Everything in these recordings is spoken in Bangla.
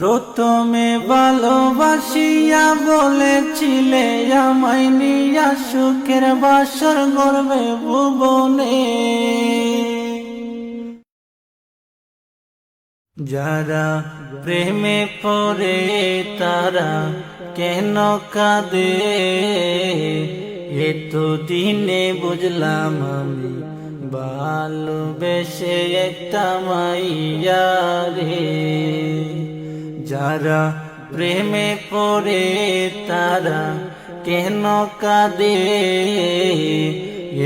প্রথমে ভালোবাসিয়া বলেছিলে আমায় নিয়া সুখের বাসর গড়বে ভুবনে। যারা প্রেমে পড়ে তারা কেন কাঁদে, এতদিনে বুঝলাম আমি ভালোবেসে একটা মাইয়া রে। যারা প্রেমে পড়ে তারা কেন কাঁদে,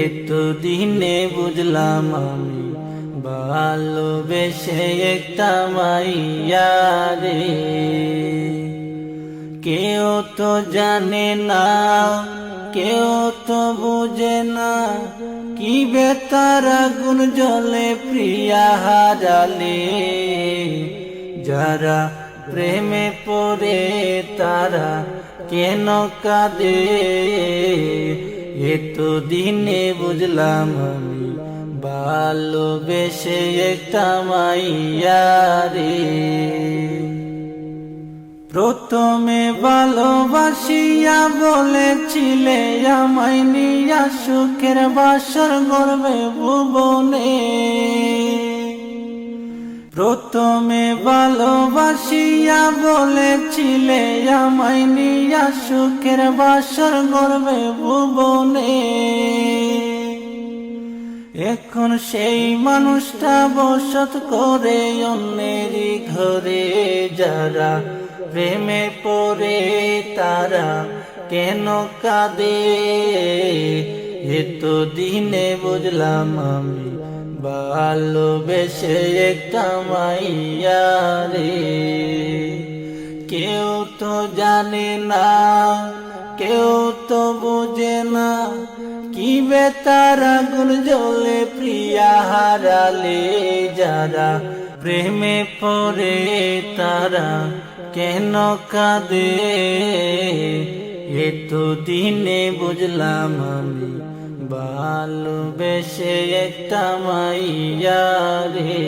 এতদিনে বুঝলাম আমি ভালোবেসে একটা মাইয়া রে। কেউ তো জানে না, কেউ তো বুঝে না, কি বেতার আগুন জ্বলে প্রিয়া হারালে। যারা প্রেমে পড়ে তারা কেন কাঁদে, এতদিনে বুঝলাম আমি ভালোবেসে একটা মাইয়া রে। প্রথমে ভালোবাসিয়া বলেছিলে আমায় নিয়া সুখের বাসর গড়বে ভুবনে। প্রথমে ভালোবাসিয়া বলেছিলে আমায় নিয়া সুখের বাসর গড়বে ভুবনে। এখন সেই মানুষটা বসত করে অন্যেরই ঘরে। যারা প্রেমে পড়ে তারা কেন কাঁদে, এতদিনে বুঝলাম আমি ভালোবেসে একটা মাইয়া রে। কেউ তো জানে না, কেউ তো বুঝে না, কি বেতার আগুন জ্বলে প্রিয়া হারালে। যারা প্রেমে পড়ে তারা কেন কাঁদে, এতদিনে বুঝলাম আমি ভালোবেসে একটা মাইয়া রে।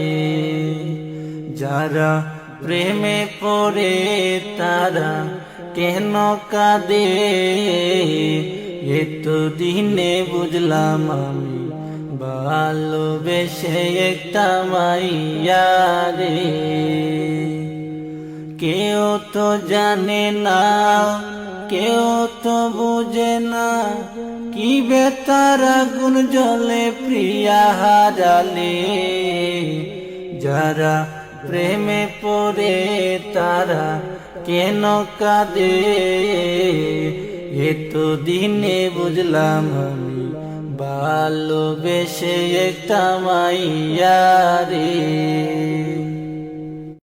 যারা প্রেমে পড়ে তারা কেন কাঁদে, এতদিনে বুঝলাম আমি ভালোবেসে একটা মাইয়া রে। কেউ তো জানে না, কেউ তো বুঝে না, কি বেতার আগুন জ্বলে প্রিয়া হারালে। যারা প্রেমে পড়ে তারা কেন কাঁদে, এতদিনে বুঝলাম আমি ভালোবেসে একটা মাইয়া রে।